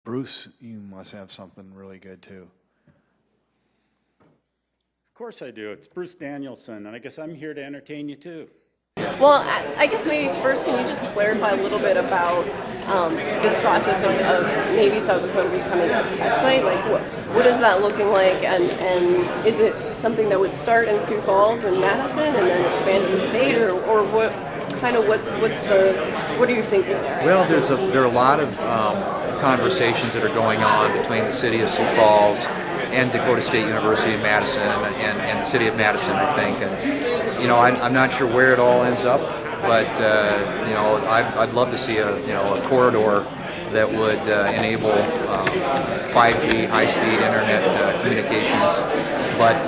Bruce, you must have something really good too. Of course I do. It's Bruce Danielson, and I guess I'm here to entertain you too. Well, I guess maybe first, can you just clarify a little bit about this process of maybe South Dakota becoming a test site? Like, what is that looking like, and is it something that would start in Sioux Falls and Madison and then expand to the state, or what kind of what are you thinking there? Well, there are a lot of conversations that are going on between the city of Sioux Falls and Dakota State University in Madison and the city of Madison, I think. And you know, I'm not sure where it all ends up, but you know, I'd love to see a corridor that would enable 5G high-speed internet communications. But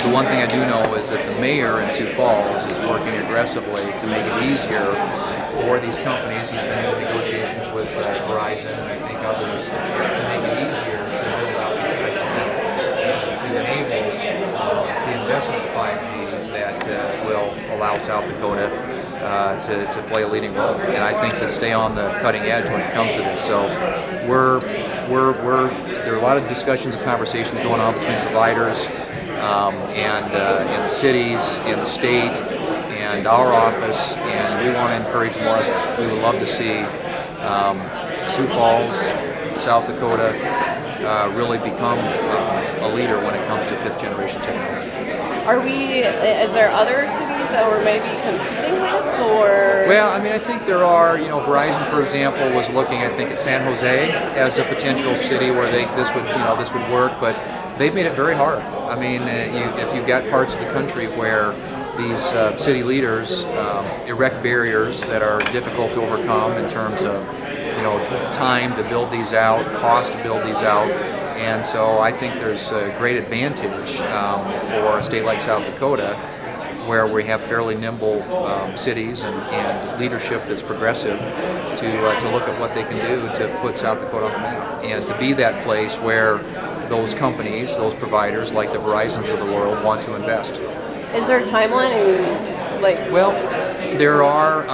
the one thing I do know is that the mayor in Sioux Falls is working aggressively to make it easier for these companies. He's been in negotiations with Verizon and I think others to make it easier to build out these types of networks and to enable the investment in 5G that will allow South Dakota to play a leading role, and I think to stay on the cutting edge when it comes to this. So there are a lot of discussions and conversations going on between providers and in the cities, in the state, and our office, and we want to encourage more of that. We would love to see Sioux Falls, South Dakota really become a leader when it comes to fifth generation technology. Is there other cities that we're maybe competing with, or? Well, I mean, I think there are, you know, Verizon, for example, was looking, I think, at San Jose as a potential city where this would work, but they've made it very hard. I mean, if you've got parts of the country where these city leaders erect barriers that are difficult to overcome in terms of, you know, time to build these out, cost to build these out. And so I think there's a great advantage for a state like South Dakota, where we have fairly nimble cities and leadership that's progressive, to look at what they can do to put South Dakota on the map, and to be that place where those companies, those providers like the Verizons of the world want to invest. Is there a timeline? Well, there are.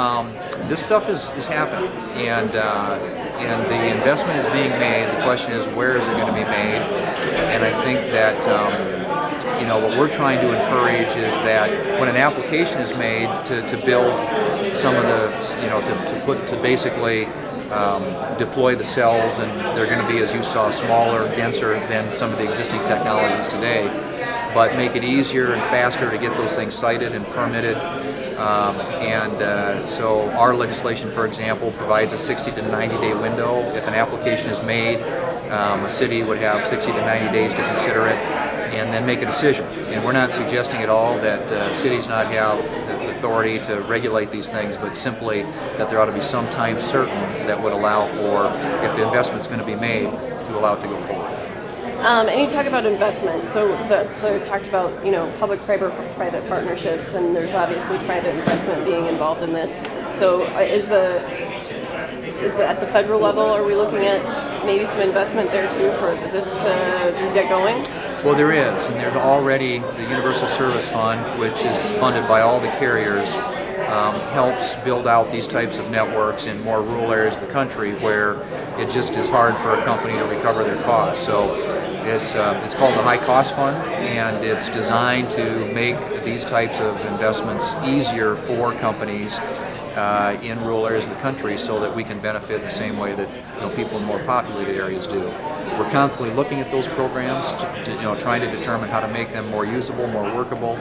This stuff is happening, and the investment is being made. The question is, where is it going to be made? And I think that you know, what we're trying to encourage is that when an application is made to build some of the, you know, to basically deploy the cells, and they're going to be, as you saw, smaller, denser than some of the existing technologies today, but make it easier and faster to get those things sited and permitted. So our legislation, for example, provides a 60 to 90-day window. If an application is made, a city would have 60 to 90 days to consider it and then make a decision. And we're not suggesting at all that cities not have the authority to regulate these things, but simply that there ought to be some time certain that would allow for, if the investment's going to be made, to allow it to go forward. And you talk about investment. So they talked about, you know, public-private partnerships, and there's obviously private investment being involved in this. So is at the federal level, are we looking at maybe some investment there too for this to get going? Well, there is, and there's already the Universal Service Fund, which is funded by all the carriers, helps build out these types of networks in more rural areas of the country where it just is hard for a company to recover their costs. So it's called the High Cost Fund, and it's designed to make these types of investments easier for companies in rural areas of the country, so that we can benefit the same way that, you know, people in more populated areas do. We're constantly looking at those programs, trying to determine how to make them more usable, more workable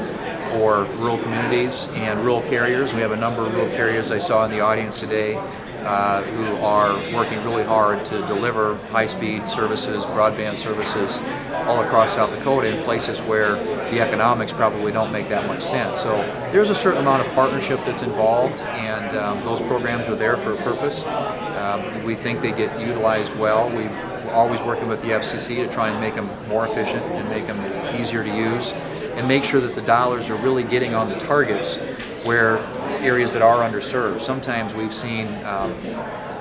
for rural communities and rural carriers. We have a number of rural carriers I saw in the audience today who are working really hard to deliver high-speed services, broadband services all across South Dakota in places where the economics probably don't make that much sense. So there's a certain amount of partnership that's involved, and those programs are there for a purpose. We think they get utilized well. We're always working with the FCC to try and make them more efficient and make them easier to use, and make sure that the dollars are really getting on the targets where areas that are underserved. Sometimes we've seen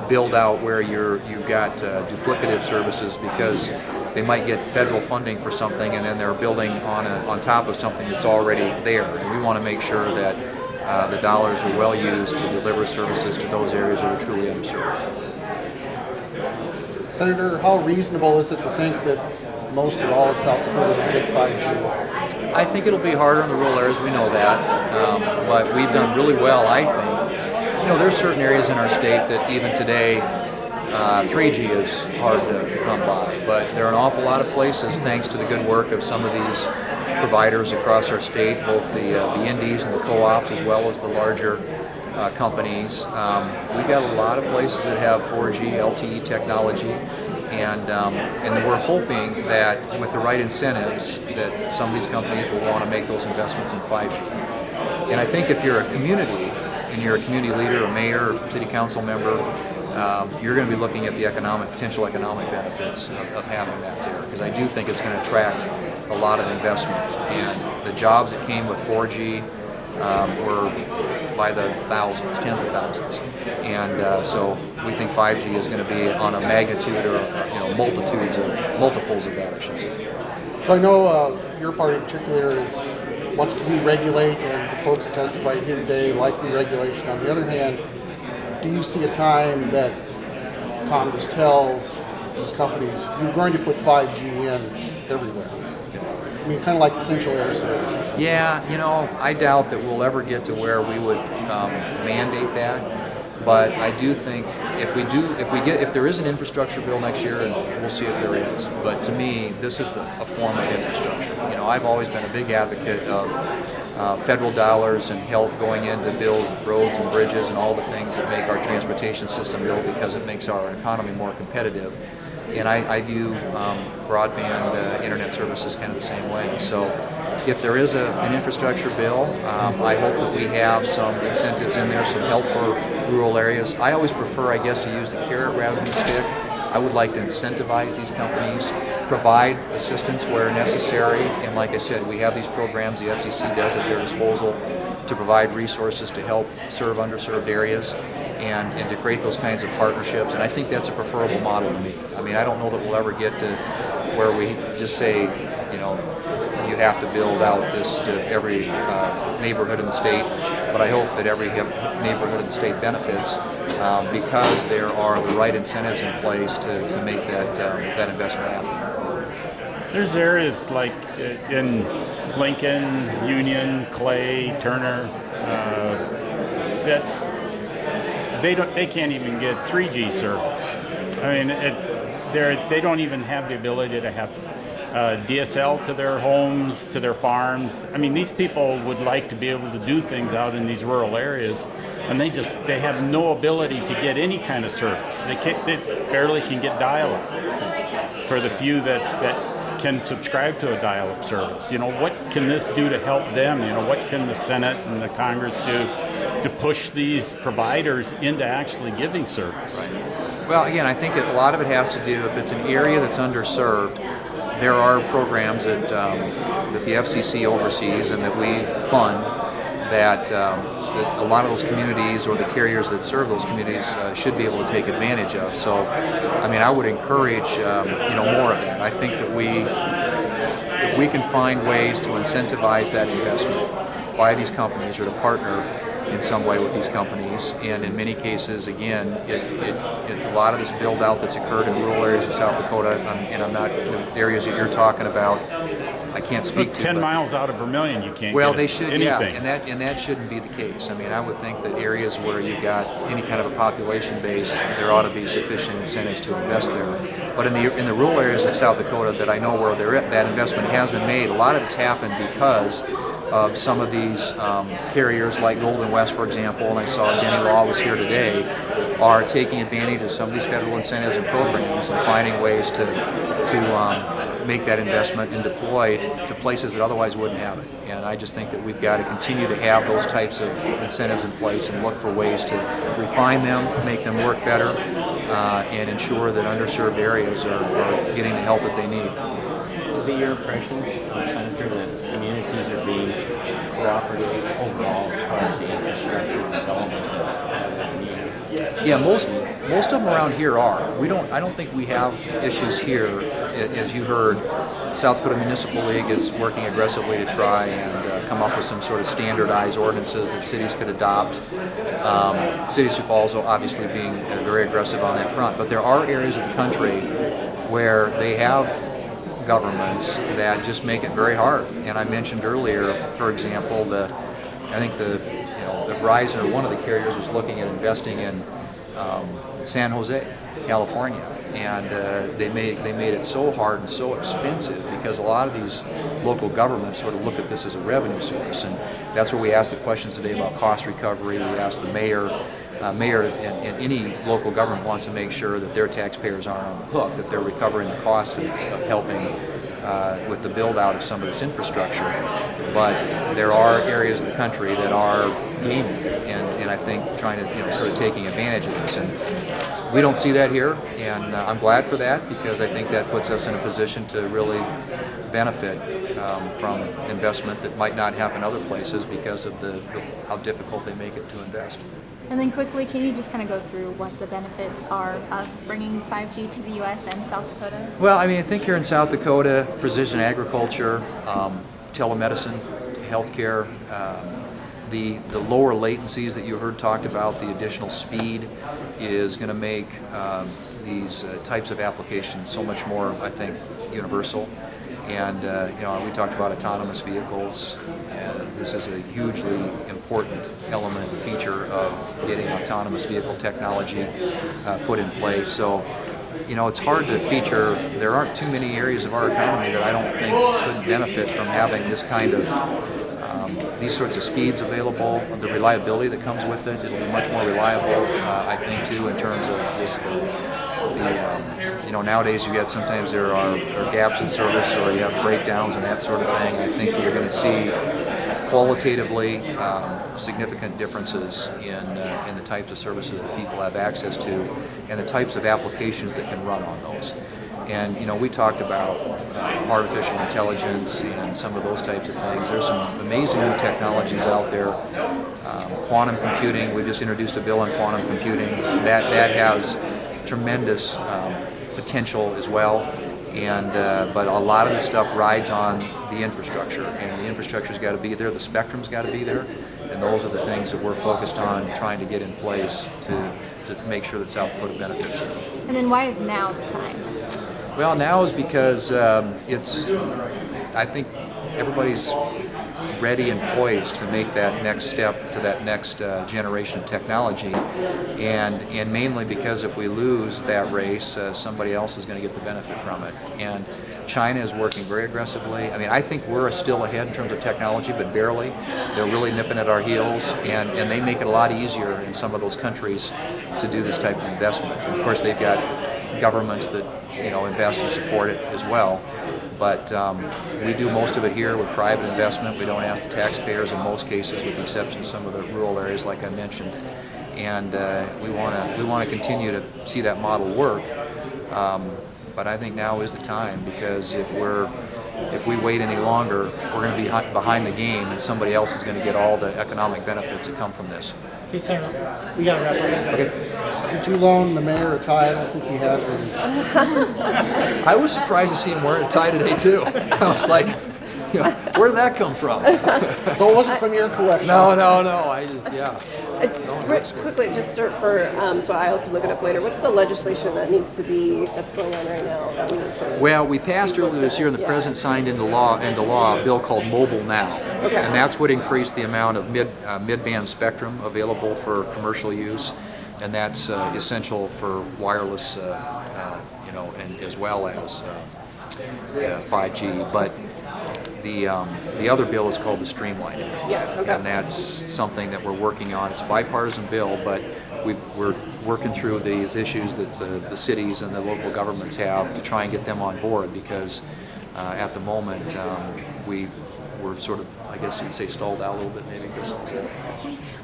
build out where you've got duplicative services because they might get federal funding for something and then they're building on top of something that's already there. And we want to make sure that the dollars are well used to deliver services to those areas that are truly underserved. Senator, how reasonable is it to think that most or all of South Dakota will get 5G? I think it'll be harder in the rural areas, we know that, but we've done really well, I think. You know, there's certain areas in our state that even today, 3G is hard to come by, but there are an awful lot of places, thanks to the good work of some of these providers across our state, both the indies and the co-ops, as well as the larger companies. We've got a lot of places that have 4G LTE technology, and we're hoping that with the right incentives that some of these companies will want to make those investments in 5G. And I think if you're a community, and you're a community leader, a mayor, or city council member, you're going to be looking at the potential economic benefits of having that there, because I do think it's going to attract a lot of investment. And the jobs that came with 4G were by the thousands, tens of thousands. And so we think 5G is going to be on a magnitude or multiples of that, I should say. So I know your party in particular wants to re-regulate, and the folks that testified here today like re-regulation. On the other hand, do you see a time that Congress tells these companies, you're going to put 5G in everywhere? I mean, kind of like essential air service or something. Yeah, you know, I doubt that we'll ever get to where we would mandate that. But I do think if there is an infrastructure bill next year, and we'll see if there is. But to me, this is a form of infrastructure. You know, I've always been a big advocate of federal dollars and help going in to build roads and bridges and all the things that make our transportation system build, because it makes our economy more competitive. And I view broadband internet services kind of the same way. So if there is an infrastructure bill, I hope that we have some incentives in there, some help for rural areas. I always prefer, I guess, to use the carrot rather than the stick. I would like to incentivize these companies, provide assistance where necessary, and like I said, we have these programs the FCC does at their disposal to provide resources to help serve underserved areas and to create those kinds of partnerships, and I think that's a preferable model to me. I mean, I don't know that we'll ever get to where we just say, you know, you have to build out this to every neighborhood in the state, but I hope that every neighborhood in the state benefits because there are the right incentives in place to make that investment happen. There's areas like in Lincoln, Union, Clay, Turner, that they can't even get 3G service. I mean, they don't even have the ability to have DSL to their homes, to their farms. I mean, these people would like to be able to do things out in these rural areas, and they have no ability to get any kind of service. They barely can get dial-up for the few that can subscribe to a dial-up service. You know, what can this do to help them? You know, what can the Senate and the Congress do to push these providers into actually giving service? Right. Well, again, I think a lot of it has to do, if it's an area that's underserved, there are programs that the FCC oversees and that we fund that a lot of those communities or the carriers that serve those communities should be able to take advantage of. So, I mean, I would encourage more of that. I think that if we can find ways to incentivize that investment by these companies or to partner in some way with these companies, and in many cases, again, a lot of this build out that's occurred in rural areas of South Dakota, and I'm not the areas that you're talking about, I can't speak to. 10 miles out of Vermillion, you can't well, get they should, anything. Yeah, and that shouldn't be the case. I mean, I would think that areas where you've got any kind of a population base, there ought to be sufficient incentives to invest there. But in the rural areas of South Dakota that I know where that investment has been made, a lot of it's happened because of some of these carriers like Golden West, for example, and I saw Denny Law was here today, are taking advantage of some of these federal incentives and programs and finding ways to make that investment and deploy it to places that otherwise wouldn't have it. And I just think that we've got to continue to have those types of incentives in place and look for ways to refine them, make them work better, and ensure that underserved areas are getting the help that they need. Is it your impression, Senator, that communities are being cooperative overall as far as the infrastructure development that is needed? Yeah, most of them around here are. I don't think we have issues here. As you heard, South Dakota Municipal League is working aggressively to try and come up with some sort of standardized ordinances that cities could adopt. City of Sioux Falls obviously being very aggressive on that front. But there are areas of the country where they have governments that just make it very hard. And I mentioned earlier, for example, I think the Verizon or one of the carriers was looking at investing in San Jose, California, and they made it so hard and so expensive because a lot of these local governments sort of look at this as a revenue source, and that's where we asked the questions today about cost recovery. We asked the mayor. Mayor and any local government wants to make sure that their taxpayers aren't on the hook, that they're recovering the cost of helping with the build out of some of this infrastructure. But there are areas of the country that are gaming and I think trying to sort of taking advantage of this. And we don't see that here, and I'm glad for that because I think that puts us in a position to really benefit from investment that might not happen other places because of how difficult they make it to invest. And then quickly, can you just kind of go through what the benefits are of bringing 5G to the U.S. and South Dakota? Well, I mean, I think here in South Dakota, precision agriculture, telemedicine, healthcare, the lower latencies that you heard talked about, the additional speed is going to make these types of applications so much more, I think, universal. And we talked about autonomous vehicles. This is a hugely important element and feature of getting autonomous vehicle technology put in place. So, it's hard to feature. There aren't too many areas of our economy that I don't think could benefit from having this kind of these sorts of speeds available. The reliability that comes with it, it'll be much more reliable, I think, too, in terms of just nowadays you get sometimes there are gaps in service or you have breakdowns and that sort of thing. I think you're going to see qualitatively significant differences in the types of services that people have access to and the types of applications that can run on those. And we talked about artificial intelligence and some of those types of things. There's some amazing new technologies out there. Quantum computing, we just introduced a bill on quantum computing. That has tremendous potential as well. And but a lot of the stuff rides on the infrastructure, and the infrastructure's got to be there, the spectrum's got to be there, and those are the things that we're focused on trying to get in place to make sure that South Dakota benefits. And then why is now the time? Well, now is because I think everybody's ready and poised to make that next step to that next generation of technology, and mainly because if we lose that race, somebody else is going to get the benefit from it. And China is working very aggressively. I mean, I think we're still ahead in terms of technology, but barely. They're really nipping at our heels, and they make it a lot easier in some of those countries to do this type of investment. And of course, they've got governments that invest and support it as well. But we do most of it here with private investment. We don't ask the taxpayers in most cases, with the exception of some of the rural areas, like I mentioned. And we want to continue to see that model work. But I think now is the time, because if we wait any longer, we're going to be behind the game, and somebody else is going to get all the economic benefits that come from this. Okay, Sam, we got to wrap up. Okay. Did you loan the mayor a tie? I don't think he has any. I was surprised to see him wearing a tie today too. I was like, where did that come from? So it wasn't from your collection? No. I just, yeah. Quickly, just start for so I can look it up later. What's the legislation that's going on right now that we need to? Well, we passed earlier this year, and the president signed into law a bill called Mobile Now, and that's what increased the amount of mid-band spectrum available for commercial use, and that's essential for wireless, and as well as 5G. But the other bill is called the Streamlining, and that's something that we're working on. It's a bipartisan bill, but we're working through these issues that the cities and the local governments have to try and get them on board, because at the moment we're sort of, I guess you'd say, stalled out a little bit, maybe.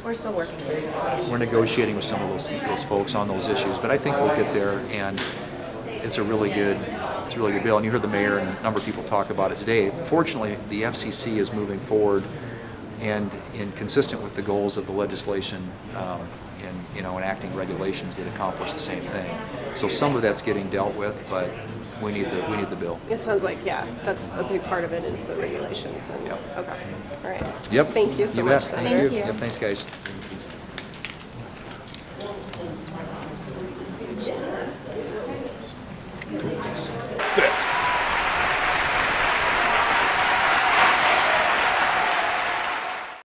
We're still working on this. We're negotiating with some of those folks on those issues, but I think we'll get there, and it's a really good bill. And you heard the mayor and a number of people talk about it today. Fortunately, the FCC is moving forward and consistent with the goals of the legislation in enacting regulations that accomplish the same thing. So some of that's getting dealt with, but we need the bill. It sounds like, yeah, that's a big part of it is the regulations. And, Yep. Okay. All right. Yep. Thank you so You much, bet. Senator. Thank you. Yep, thanks, guys.